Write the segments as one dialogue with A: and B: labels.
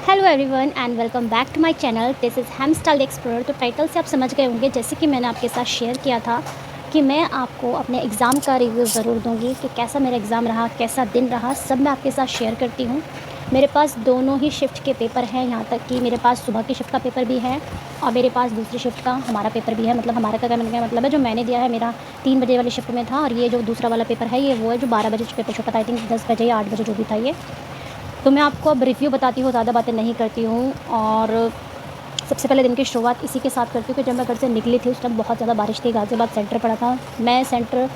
A: Hello everyone and welcome back to my channel. This is hemstyle explorer. तो title से आप समझ गए होंगे, जैसे कि मैंने आपके साथ शेयर किया था कि मैं आपको अपने एग्ज़ाम का रिव्यू ज़रूर दूंगी कि कैसा मेरा एग्ज़ाम रहा, कैसा दिन रहा, सब मैं आपके साथ शेयर करती हूँ। मेरे पास दोनों ही शिफ्ट के पेपर हैं, यहाँ तक कि मेरे पास सुबह की शिफ्ट का पेपर भी है और मेरे पास दूसरी शिफ्ट का हमारा पेपर भी है। मतलब हमारा का मतलब है, जो मैंने दिया है मेरा 3 बजे वाली शिफ्ट में था, और ये जो दूसरा वाला पेपर है ये वो है जो 12 बजे पेपर छूटा था। आई थिंक 10 बजे या 8 बजे जो भी था ये। तो मैं आपको अब रिव्यू बताती हूँ, ज़्यादा बातें नहीं करती हूँ। और सबसे पहले दिन की शुरुआत इसी के साथ करती हूँ कि जब मैं घर से निकली थी उस टाइम बहुत ज़्यादा बारिश थी, गाज़ियाबाद सेंटर पड़ा था। मैं सेंटर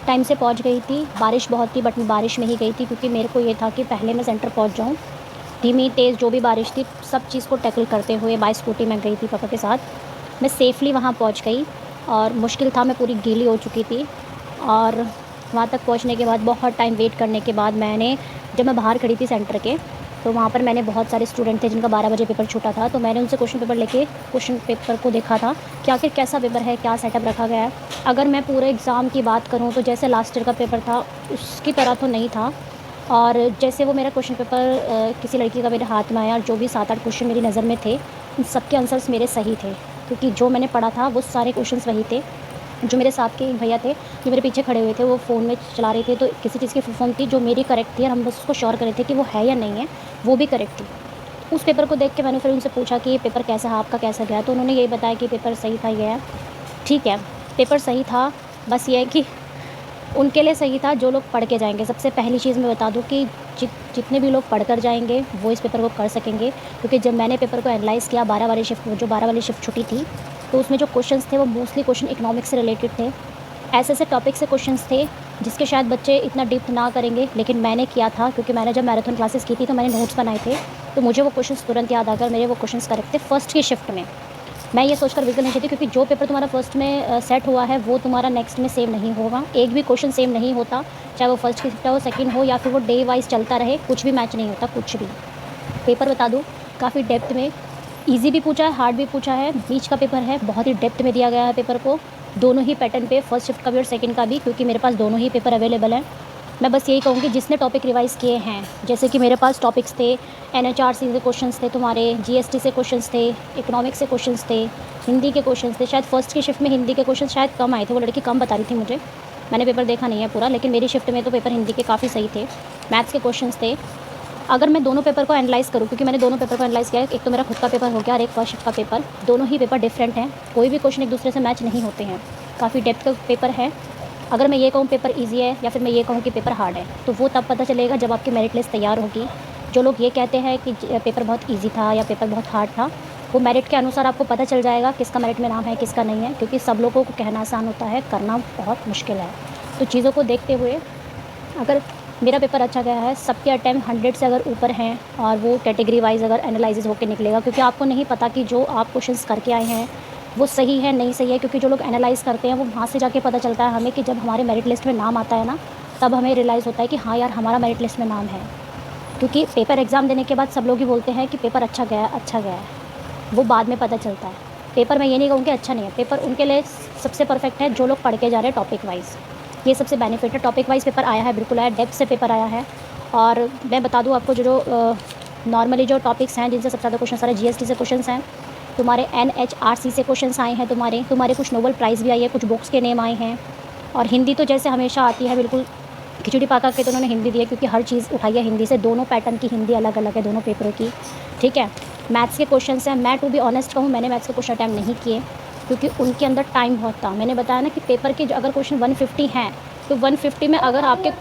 A: टाइम से पहुँच गई थी, बारिश बहुत थी बट मैं बारिश में ही गई थी क्योंकि मेरे को ये था कि पहले मैं सेंटर पहुँच जाऊँ। धीमी तेज़ जो भी बारिश थी सब चीज़ को टैकल करते हुए बाय स्कूटी मैं गई थी पापा के साथ। मैं सेफ़ली वहाँ पहुँच गई और मुश्किल था, मैं पूरी गीली हो चुकी थी। और वहाँ तक पहुँचने के बाद बहुत टाइम वेट करने के बाद जब मैं बाहर खड़ी थी सेंटर के, तो वहाँ पर मैंने बहुत सारे स्टूडेंट थे जिनका 12 बजे पेपर छूटा था। तो मैंने उनसे क्वेश्चन पेपर लेके क्वेश्चन पेपर को देखा था कि आखिर कैसा पेपर है, क्या सेटअप रखा गया है। अगर मैं पूरे एग्ज़ाम की बात करूँ तो जैसे लास्ट ईयर का पेपर था उसकी तरह तो नहीं था। और जैसे वो मेरा क्वेश्चन पेपर किसी लड़की का मेरे हाथ में आया और जो भी 7-8 क्वेश्चन मेरी नज़र में थे उन सबके आंसर्स मेरे सही थे, क्योंकि जो मैंने पढ़ा था वो सारे क्वेश्चंस वही थे। जो मेरे साथ के भैया थे जो मेरे पीछे खड़े हुए थे वो फ़ोन में चला रहे थे, तो किसी चीज़ की फुल फॉर्म थी जो मेरी करेक्ट थी और हम बस उसको श्योर कर रहे थे कि वो है या नहीं है, वो भी करेक्ट थी। उस पेपर को देख के मैंने फिर उनसे पूछा कि ये पेपर कैसा है, आपका कैसा गया? तो उन्होंने यही बताया कि पेपर सही था, ये है। ठीक है, पेपर सही था, बस ये है कि उनके लिए सही था जो लोग पढ़ के जाएँगे। सबसे पहली चीज़ मैं बता दूँ कि जितने भी लोग पढ़ कर जाएँगे वो इस पेपर को कर सकेंगे, क्योंकि जब मैंने पेपर को एनालाइज़ किया 12 वाली शिफ्ट छूटी थी, तो उसमें जो क्वेश्चंस थे वो मोस्टली क्वेश्चन इकोनॉमिक्स से रिलेटेड थे। ऐसे-ऐसे टॉपिक से क्वेश्चंस थे जिसके शायद बच्चे इतना डीप ना करेंगे, लेकिन मैंने किया था क्योंकि मैंने जब मैराथन क्लासेस की थी तो मैंने नोट्स बनाए थे। तो मुझे वो क्वेश्चंस तुरंत याद आ गए, मेरे वो क्वेश्चंस करेक्ट थे फर्स्ट की शिफ्ट में। मैं ये सोचकर बिल्कुल नहीं थी क्योंकि जो पेपर तुम्हारा फर्स्ट में सेट हुआ है वो तुम्हारा नेक्स्ट में सेम नहीं होगा। एक भी क्वेश्चन सेम नहीं होता, चाहे वो फर्स्ट की शिफ्ट हो, सेकंड हो या फिर वो डे वाइज़ चलता रहे, कुछ भी मैच नहीं होता, कुछ भी। पेपर बता दूँ, काफ़ी डेप्थ में ईज़ी भी पूछा है, हार्ड भी पूछा है, बीच का पेपर है, बहुत ही डेप्थ में दिया गया है पेपर को, दोनों ही पैटर्न पे, फर्स्ट शिफ्ट का भी और सेकंड का भी, क्योंकि मेरे पास दोनों ही पेपर अवेलेबल हैं। मैं बस यही कहूँगी जिसने टॉपिक रिवाइज़ किए हैं, जैसे कि मेरे पास टॉपिक्स थे, एनएचआरसी से क्वेश्चंस थे तुम्हारे, जीएसटी से क्वेश्चंस थे, इकोनॉमिक्स से क्वेश्चंस थे, हिंदी के क्वेश्चंस थे। शायद फर्स्ट की शिफ्ट में हिंदी के क्वेश्चन शायद कम आए थे, वो लड़की कम बता रही थी मुझे, मैंने पेपर देखा नहीं है पूरा, लेकिन मेरी शिफ्ट में तो पेपर हिंदी के काफ़ी सही थे। मैथ्स के क्वेश्चंस थे। अगर मैं दोनों पेपर को एनालाइज़ करूँ, क्योंकि मैंने दोनों पेपर को एनालाइज़ किया है, एक तो मेरा खुद का पेपर हो गया और एक फर्स्ट शिफ्ट का पेपर, दोनों ही पेपर डिफरेंट हैं, कोई भी क्वेश्चन एक दूसरे से मैच नहीं होते हैं, काफ़ी डेप्थ का पेपर है। अगर मैं ये कहूँ पेपर ईज़ी है या फिर मैं ये कहूँ कि पेपर हार्ड है, तो वो तब पता चलेगा जब आपकी मेरिट लिस्ट तैयार होगी। जो लोग ये कहते हैं कि पेपर बहुत ईज़ी था या पेपर बहुत हार्ड था, वो मेरिट के अनुसार आपको पता चल जाएगा किसका मेरिट में नाम है, किसका नहीं है, क्योंकि सब लोगों को कहना आसान होता है, करना बहुत मुश्किल है। तो चीज़ों को देखते हुए अगर मेरा पेपर अच्छा गया है, सबके अटेम्प्ट 100 से अगर ऊपर हैं और वो कैटेगरी वाइज़ अगर एनालिसिस होकर निकलेगा, क्योंकि आपको नहीं पता कि जो आप क्वेश्चंस करके आए हैं वो सही है नहीं सही है, क्योंकि जो लोग एनालाइज़ करते हैं वो वहाँ से जाके पता चलता है हमें कि जब हमारे मेरिट लिस्ट में नाम आता है ना, तब हमें रियलाइज़ होता है कि हाँ यार, हमारा मेरिट लिस्ट में नाम है। क्योंकि पेपर एग्ज़ाम देने के बाद सब लोग ही बोलते हैं कि पेपर अच्छा गया है, अच्छा गया है, वो बाद में पता चलता है। पेपर मैं ये नहीं कहूँगी अच्छा नहीं है, पेपर उनके लिए सबसे परफेक्ट है जो लोग पढ़ के जा रहे हैं टॉपिक वाइज़, ये सबसे बेनिफिट है। टॉपिक वाइज़ पेपर आया है, बिल्कुल आया, डेप्थ से पेपर आया है। और मैं बता दूँ आपको, जो नॉर्मली जो टॉपिक्स हैं जिनसे सबसे ज़्यादा क्वेश्चन सारे जीएसटी से क्वेश्चंस हैं, तुम्हारे एनएचआरसी से क्वेश्चंस आए हैं, तुम्हारे कुछ नोबेल प्राइज़ भी आई है, कुछ बुक्स के नेम आए हैं। और हिंदी तो जैसे हमेशा आती है बिल्कुल खिचड़ी पका के, तो उन्होंने हिंदी दी है क्योंकि हर चीज़ उठाई है हिंदी से, दोनों पैटर्न की हिंदी अलग-अलग है दोनों पेपरों की, ठीक है। मैथ्स के क्वेश्चंस हैं, मैं टू बी ऑनेस्ट कहूँ मैंने मैथ्स के क्वेश्चन अटैम्प्ट नहीं किए क्योंकि उनके अंदर टाइम बहुत था। मैंने बताया ना कि पेपर के जो अगर क्वेश्चन 150 हैं, तो 150 में अगर आपके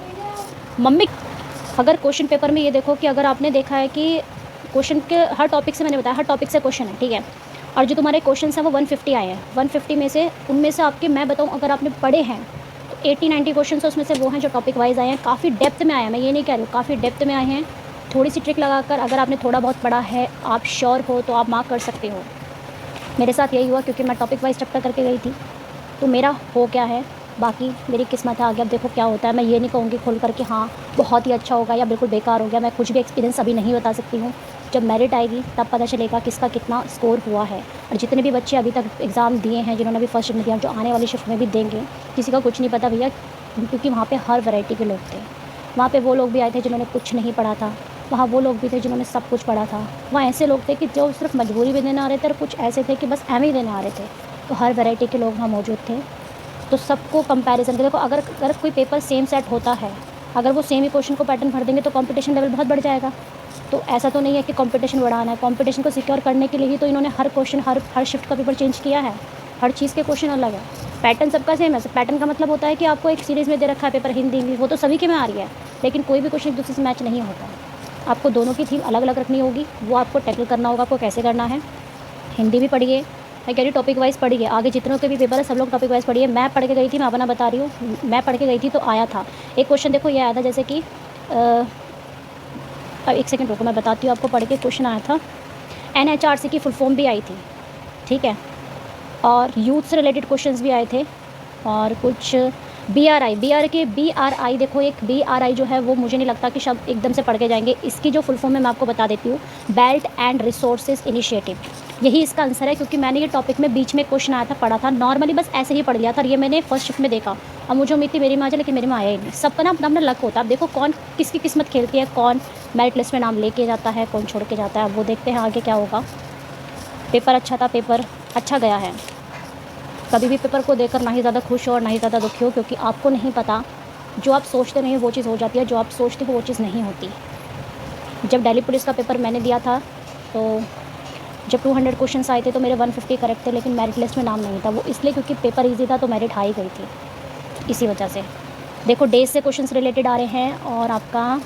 A: मम्मी अगर क्वेश्चन पेपर में ये देखो कि अगर आपने देखा है कि क्वेश्चन के हर टॉपिक से, मैंने बताया हर टॉपिक से क्वेश्चन है, ठीक है, और जो तुम्हारे क्वेश्चन हैं वो 150 आए हैं, 150 में से उनमें से आपके, मैं बताऊँ अगर आपने पढ़े हैं तो 80-90 क्वेश्चन उसमें से वो हैं जो टॉपिक वाइज आए हैं, काफ़ी डेप्थ में आए हैं, मैं ये नहीं कह रही हूँ, काफ़ी डेप्थ में आए हैं। थोड़ी सी ट्रिक लगाकर अगर आपने थोड़ा बहुत पढ़ा है, आप श्योर हो तो आप मार्क कर सकते हो। मेरे साथ यही हुआ क्योंकि मैं टॉपिक वाइज चैप्टर करके गई थी, तो मेरा हो क्या है, बाकी मेरी किस्मत है, आगे अब देखो क्या होता है। मैं ये नहीं कहूँगी खोल कर कि हाँ बहुत ही अच्छा होगा या बिल्कुल बेकार हो गया, मैं कुछ भी एक्सपीरियंस अभी नहीं बता सकती हूँ। जब मेरिट आएगी तब पता चलेगा किसका कितना स्कोर हुआ है। और जितने भी बच्चे अभी तक एग्ज़ाम दिए हैं, जिन्होंने भी फर्स्ट शिफ्ट में दिया, जो आने वाली शिफ्ट में भी देंगे, किसी का कुछ नहीं पता भैया, क्योंकि वहाँ पे हर वैरायटी के लोग थे। वहाँ पे वो लोग भी आए थे जिन्होंने कुछ नहीं पढ़ा था, वहाँ वो लोग भी थे जिन्होंने सब कुछ पढ़ा था, वहाँ ऐसे लोग थे कि जो सिर्फ मजबूरी में देने आ रहे थे और कुछ ऐसे थे कि बस एम ही देने आ रहे थे। तो हर वैरायटी के लोग वहाँ मौजूद थे। तो सबको कंपैरिजन के देखो, अगर कोई पेपर सेम सेट होता है, अगर वो सेम ही क्वेश्चन को पैटर्न भर देंगे तो कंपटीशन लेवल बहुत बढ़ जाएगा। तो ऐसा तो नहीं है कि कंपटीशन बढ़ाना है, कंपटीशन को सिक्योर करने के लिए ही तो इन्होंने हर क्वेश्चन हर शिफ्ट का पेपर चेंज किया है। हर चीज़ के क्वेश्चन अलग है, पैटर्न सबका सेम है। पैटर्न का मतलब होता है कि आपको एक सीरीज़ में दे रखा है पेपर हिंदी इंग्लिश, वो तो सभी के में आ रही है, लेकिन कोई भी क्वेश्चन एक दूसरे से मैच नहीं होता है। आपको दोनों की थीम अलग अलग रखनी होगी, वो आपको टैकल करना होगा, आपको कैसे करना है। हिंदी भी पढ़िए, मैं कह रही हूँ टॉपिक वाइज पढ़िए, आगे जितनों के भी पेपर है सब लोग टॉपिक वाइज पढ़िए। मैं पढ़ के गई थी, मैं अपना बता रही हूँ, मैं पढ़ के गई थी तो आया था एक क्वेश्चन, देखो ये आया था जैसे कि एक सेकंड रुको मैं बताती हूँ आपको। पढ़ के क्वेश्चन आया था, NHRC की फुल फॉर्म भी आई थी, ठीक है, और यूथ से रिलेटेड क्वेश्चंस भी आए थे, और कुछ BRI देखो, एक BRI जो है वो मुझे नहीं लगता कि शब्द एकदम से पढ़ के जाएंगे। इसकी जो फुल फॉर्म है मैं आपको बता देती हूँ, बेल्ट एंड रिसोर्सेज इनिशिएटिव, यही इसका आंसर है। क्योंकि मैंने ये टॉपिक में बीच में क्वेश्चन आया था, पढ़ा था, नॉर्मली बस ऐसे ही पढ़ लिया था, और ये मैंने फर्स्ट शिफ्ट में देखा। अब मुझे उम्मीद थी मेरी में आ जाए, लेकिन मेरे में आया ही नहीं। सबका ना अपना अपना लक होता है। अब देखो कौन किसकी किस्मत खेलती है, कौन मेरिट लिस्ट में नाम लेके जाता है, कौन छोड़ के जाता है। अब वो देखते हैं आगे क्या होगा। पेपर अच्छा था, पेपर अच्छा गया है। कभी भी पेपर को देखकर ना ही ज़्यादा खुश हो और ना ही ज़्यादा दुखी हो, क्योंकि आपको नहीं पता जो आप सोचते नहीं वो चीज़ हो जाती है, जो आप सोचते हो वो चीज़ नहीं होती। जब दिल्ली पुलिस का पेपर मैंने दिया था, तो जब 200 क्वेश्चंस आए थे तो मेरे 150 करेक्ट थे, लेकिन मेरिट लिस्ट में नाम नहीं था। वो इसलिए क्योंकि पेपर ईजी था, तो मेरिट हाई गई थी, इसी वजह से। देखो डेज से क्वेश्चंस रिलेटेड आ रहे हैं, और आपका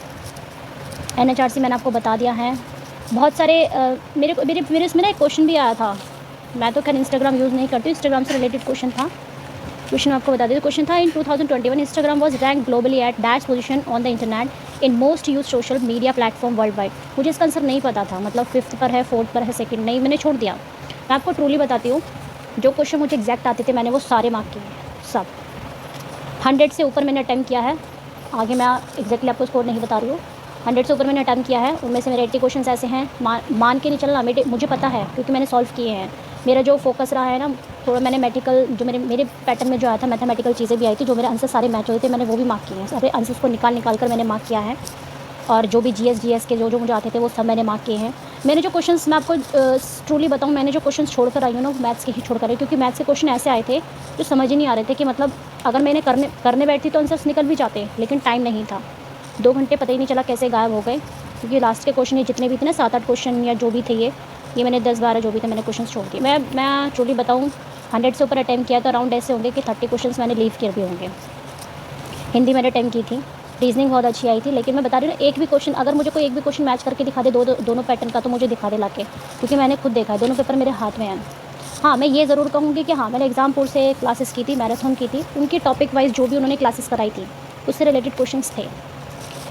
A: NHRC मैंने आपको बता दिया है। बहुत सारे मेरे इसमें ना एक क्वेश्चन भी आया था। मैं तो खैर इंस्टाग्राम यूज़ नहीं करती, इंस्टाग्राम से रिलेटेड क्वेश्चन था। क्वेश्चन आपको बता दें, क्वेश्चन था, in 2021 Instagram was rank globally at dash position on the internet in most use social media platform world wide. मुझे इसका आंसर नहीं पता था, मतलब 5th पर है, 4th पर है, 2nd नहीं, मैंने छोड़ दिया। मैं आपको ट्रूली बताती हूँ, जो क्वेश्चन मुझे एग्जैक्ट आते थे मैंने वो सारे मार्क किए हैं, सब 100 से ऊपर मैंने अटैम्प्ट किया है। आगे मैं एग्जैक्टली आपको स्कोर नहीं बता रही हूँ, 100 से ऊपर मैंने अटैम्प्ट किया है। उनमें से मेरे 80 क्वेश्चन ऐसे हैं, मान के नहीं चलना, मुझे पता है क्योंकि मैंने सॉल्व किए हैं। मेरा जो फोकस रहा है ना, थोड़ा मैंने मैथमेटिकल, जो मेरे पैटर्न में जो आया था मैथमेटिकल चीज़ें भी आई थी, जो मेरे आंसर सारे मैच हुए थे, मैंने वो भी मार्क किए हैं। सारे आंसर्स को निकाल कर मैंने मार्क किया है, और जो भी GS के जो मुझे आते थे वो सब मैंने मार्क किए हैं। मैंने जो क्वेश्चंस, मैं आपको ट्रूली बताऊँ, मैंने जो क्वेश्चंस छोड़ कर आई हूँ ना, मैथ्स के ही छोड़ कर आई, क्योंकि मैथ्स के क्वेश्चन ऐसे आए थे जो समझ ही नहीं आ रहे थे कि मतलब अगर मैंने करने बैठती तो आंसर्स निकल भी जाते, लेकिन टाइम नहीं था। 2 घंटे पता ही नहीं चला कैसे गायब हो गए, क्योंकि लास्ट के क्वेश्चन ये जितने भी थे ना, 7-8 क्वेश्चन या जो भी थे, ये मैंने 10-12 जो भी थे मैंने क्वेश्चन छोड़ दिए। मैं ट्रूली बताऊँ, 100 से ऊपर अटैम्प्ट किया तो अराउंड ऐसे होंगे कि 30 क्वेश्चन मैंने लीव किए भी होंगे। हिंदी मैंने अटैम्प्ट की थी, रीजनिंग बहुत अच्छी आई थी, लेकिन मैं बता रही हूँ एक भी क्वेश्चन, अगर मुझे कोई एक भी क्वेश्चन मैच करके दिखा दे दोनों पैटर्न का, तो मुझे दिखा दे लाके, क्योंकि मैंने खुद देखा है, दोनों पेपर मेरे हाथ में हैं। हाँ, मैं ये ज़रूर कहूँगी कि हाँ, मैंने एग्जामपुर से क्लासेस की थी, मैराथन की थी, उनकी टॉपिक वाइज जो भी उन्होंने क्लासेस कराई थी उससे रिलेटेड क्वेश्चंस थे,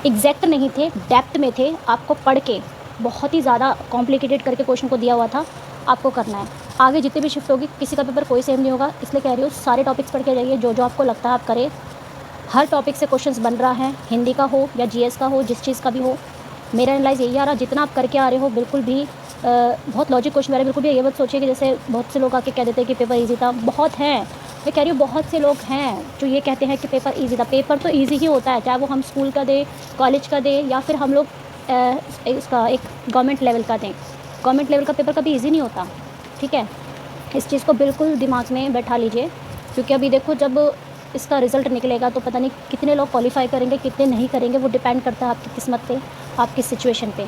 A: एग्जैक्ट नहीं थे, डेप्थ में थे। आपको पढ़ के बहुत ही ज़्यादा कॉम्प्लिकेटेड करके क्वेश्चन को दिया हुआ था, आपको करना है। आगे जितने भी शिफ्ट होगी, किसी का पेपर कोई सेम नहीं होगा, इसलिए कह रही हूँ सारे टॉपिक्स पढ़ के जाइए, जो आपको लगता है आप करें। हर टॉपिक से क्वेश्चंस बन रहा है, हिंदी का हो या GS का हो, जिस चीज़ का भी हो। मेरा एनालाइज यही आ रहा, जितना आप करके आ रहे हो, बिल्कुल भी बहुत लॉजिक क्वेश्चन आ रहे, बिल्कुल भी ये मत सोचिए कि जैसे बहुत से लोग आके कह देते हैं कि पेपर ईजी था। बहुत हैं, मैं कह रही हूँ बहुत से लोग हैं जो ये कहते हैं कि पेपर ईजी था। पेपर तो ईजी ही होता है, चाहे वो हम स्कूल का दें, कॉलेज का दें, या फिर हम लोग इसका एक गवर्नमेंट लेवल का दें। गवर्नमेंट लेवल का पेपर कभी ईजी नहीं होता, ठीक है। इस चीज़ को बिल्कुल दिमाग में बैठा लीजिए, क्योंकि अभी देखो जब इसका रिज़ल्ट निकलेगा तो पता नहीं कितने लोग क्वालिफाई करेंगे, कितने नहीं करेंगे। वो डिपेंड करता है आपकी किस्मत पे, आपकी सिचुएशन पे।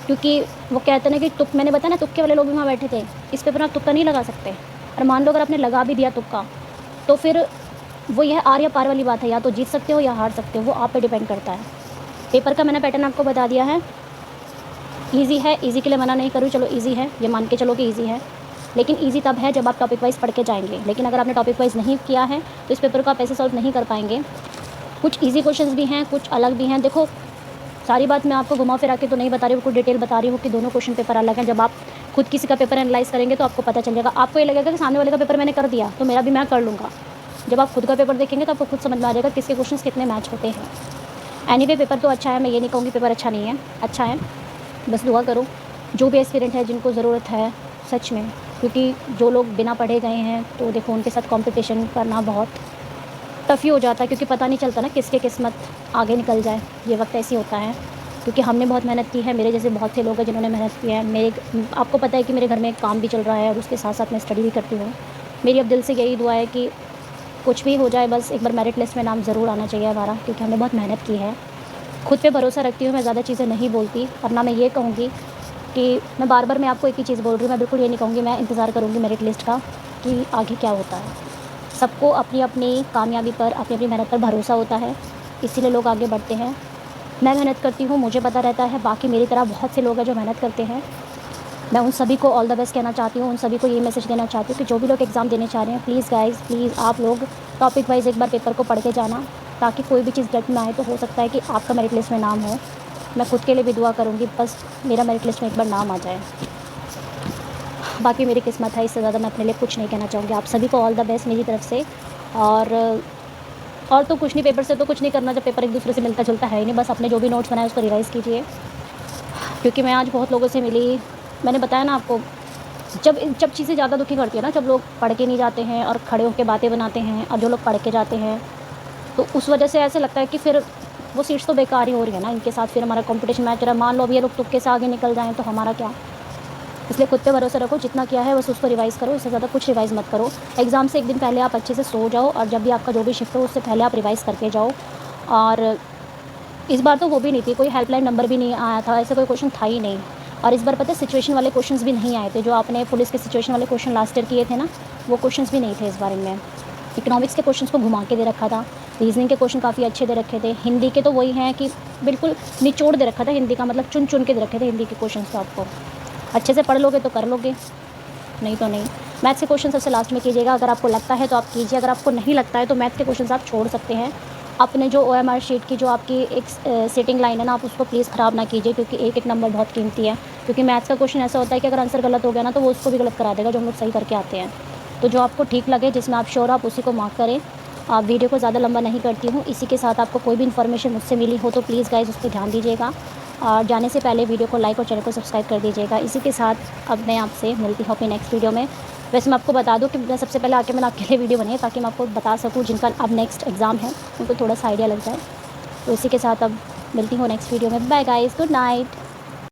A: क्योंकि वो कहते हैं ना कि मैंने बताया ना, तुक्के वाले लोग भी वहाँ बैठे थे। इस पेपर में आप तुक्का नहीं लगा सकते, और मान लो अगर आपने लगा भी दिया तुक्का, तो फिर वो यह आर या पार वाली बात है, या तो जीत सकते हो या हार सकते हो, वो आप पे डिपेंड करता है। पेपर का मैंने पैटर्न आपको बता दिया है। ईजी है, ईजी के लिए मना नहीं करूँ, चलो ईजी है, ये मान के चलो कि ईजी है, लेकिन ईजी तब है जब आप टॉपिक वाइज पढ़ के जाएंगे। लेकिन अगर आपने टॉपिक वाइज नहीं किया है तो इस पेपर को आप ऐसे सॉल्व नहीं कर पाएंगे। कुछ ईजी क्वेश्चंस भी हैं, कुछ अलग भी हैं। देखो सारी बात मैं आपको घुमा फिरा के तो नहीं बता रही हूँ, कुछ डिटेल बता रही हूँ कि दोनों क्वेश्चन पेपर अलग हैं। जब आप खुद किसी का पेपर एनालाइज करेंगे तो आपको पता चल जाएगा। आपको ये लगेगा कि सामने वाले का पेपर मैंने कर दिया तो मेरा भी मैं कर लूँगा। जब आप खुद का पेपर देखेंगे तो आपको खुद समझ में आ जाएगा किसके क्वेश्चन कितने मैच होते हैं। एनीवे पेपर तो अच्छा है, मैं ये नहीं कहूँगी पेपर अच्छा नहीं है, अच्छा है। बस दुआ करो जो भी एस्पिरेंट है, जिनको ज़रूरत है सच में, क्योंकि जो लोग बिना पढ़े गए हैं तो देखो उनके साथ कंपटीशन करना बहुत टफ़ ही हो जाता है, क्योंकि पता नहीं चलता ना किसके किस्मत आगे निकल जाए। ये वक्त ऐसे होता है। क्योंकि हमने बहुत मेहनत की है, मेरे जैसे बहुत से लोग हैं जिन्होंने मेहनत की है। मेरे आपको पता है कि मेरे घर में एक काम भी चल रहा है और उसके साथ साथ मैं स्टडी भी करती हूँ। मेरी अब दिल से यही दुआ है कि कुछ भी हो जाए, बस एक बार मेरिट लिस्ट में नाम ज़रूर आना चाहिए हमारा, क्योंकि हमने बहुत मेहनत की है। खुद पे भरोसा रखती हूँ, मैं ज़्यादा चीज़ें नहीं बोलती, और ना मैं ये कहूँगी कि मैं बार-बार मैं आपको एक ही चीज़ बोल रही हूँ, मैं बिल्कुल ये नहीं कहूँगी मैं इंतज़ार करूँगी मेरिट लिस्ट का कि आगे क्या होता है। सबको अपनी-अपनी कामयाबी पर, अपनी-अपनी मेहनत पर भरोसा होता है, इसीलिए लोग आगे बढ़ते हैं। मैं मेहनत करती हूँ, मुझे पता रहता है, बाकी मेरी तरह बहुत से लोग हैं जो मेहनत करते हैं। मैं उन सभी को ऑल द बेस्ट कहना चाहती हूँ, उन सभी को ये मैसेज देना चाहती हूँ कि जो भी लोग एग्ज़ाम देने चाह रहे हैं, प्लीज़ गाइज़, प्लीज़ आप लोग टॉपिक वाइज़ एक बार पेपर को पढ़ के जाना, ताकि कोई भी चीज़ जज में आए तो हो सकता है कि आपका मेरिट लिस्ट में नाम हो। मैं खुद के लिए भी दुआ करूँगी, बस मेरा मेरिट लिस्ट में एक बार नाम आ जाए। बाकी मेरी किस्मत है, इससे ज़्यादा मैं अपने लिए कुछ नहीं कहना चाहूँगी। आप सभी को ऑल द बेस्ट मेरी तरफ से। और तो कुछ नहीं, पेपर से तो कुछ नहीं करना, जब पेपर एक दूसरे से मिलता-जुलता है ही नहीं। बस अपने जो भी नोट्स बनाए उसको रिवाइज़ कीजिए, क्योंकि मैं आज बहुत लोगों से मिली, मैंने बताया ना आपको, जब चीज़ें ज़्यादा दुखी करती है ना, जब लोग पढ़ के नहीं जाते हैं और खड़े होकर बातें बनाते हैं, और जो लोग पढ़ के जाते हैं तो उस वजह से ऐसे लगता है कि फिर वो सीट्स तो बेकार ही हो रही है ना, इनके साथ फिर हमारा कंपटीशन मैच रहा है। मान लो अब ये लोग तुक्के से आगे निकल जाएँ तो हमारा क्या। इसलिए खुद पे भरोसा रखो, जितना किया है बस उसको रिवाइज़ करो, इससे ज़्यादा कुछ रिवाइज़ मत करो। एग्ज़ाम से एक दिन पहले आप अच्छे से सो जाओ, और जब भी आपका जो भी शिफ्ट हो उससे पहले आप रिवाइज़ करके जाओ। और इस बार तो वो भी नहीं थी, कोई हेल्पलाइन नंबर भी नहीं आया था, ऐसा कोई क्वेश्चन था ही नहीं। और इस बार पता है सिचुएशन वाले क्वेश्चंस भी नहीं आए थे, जो आपने पुलिस के सिचुएशन वाले क्वेश्चन लास्ट ईयर किए थे ना, वो क्वेश्चंस भी नहीं थे इस बार इनमें। इकोनॉमिक्स के क्वेश्चंस को घुमा के दे रखा था, रीजनिंग के क्वेश्चन काफ़ी अच्छे दे रखे थे, हिंदी के तो वही हैं कि बिल्कुल निचोड़ दे रखा था, हिंदी का मतलब चुन के दे रखे थे हिंदी के क्वेश्चन। तो आपको अच्छे से पढ़ लोगे तो कर लोगे, नहीं तो नहीं। मैथ्स के क्वेश्चन सबसे लास्ट में कीजिएगा, अगर आपको लगता है तो आप कीजिए, अगर आपको नहीं लगता है तो मैथ्स के क्वेश्चन आप छोड़ सकते हैं। अपने जो OMR शीट की जो आपकी एक सेटिंग लाइन है ना, आप उसको प्लीज़ ख़राब ना कीजिए, क्योंकि एक नंबर बहुत कीमती है। क्योंकि मैथ्स का क्वेश्चन ऐसा होता है कि अगर आंसर गलत हो गया ना, तो वो उसको भी गलत करा देगा जो हम लोग सही करके आते हैं। तो जो आपको ठीक लगे, जिसमें आप श्योर हो, आप उसी को मार्क करें। आप वीडियो को ज़्यादा लंबा नहीं करती हूँ, इसी के साथ आपको कोई भी इन्फॉर्मेशन मुझसे मिली हो तो प्लीज़ गाइज़ उस पर ध्यान दीजिएगा, और जाने से पहले वीडियो को लाइक और चैनल को सब्सक्राइब कर दीजिएगा। इसी के साथ अब मैं आपसे मिलती हूँ अपनी नेक्स्ट वीडियो में। वैसे मैं आपको बता दूँ कि मैं सबसे पहले आके मैंने आपके लिए वीडियो बनाई है, ताकि मैं आपको बता सकूँ जिनका अब नेक्स्ट एग्ज़ाम है उनको थोड़ा सा आइडिया लग जाए। तो इसी के साथ अब मिलती हूँ नेक्स्ट वीडियो में। Bye guys, good night.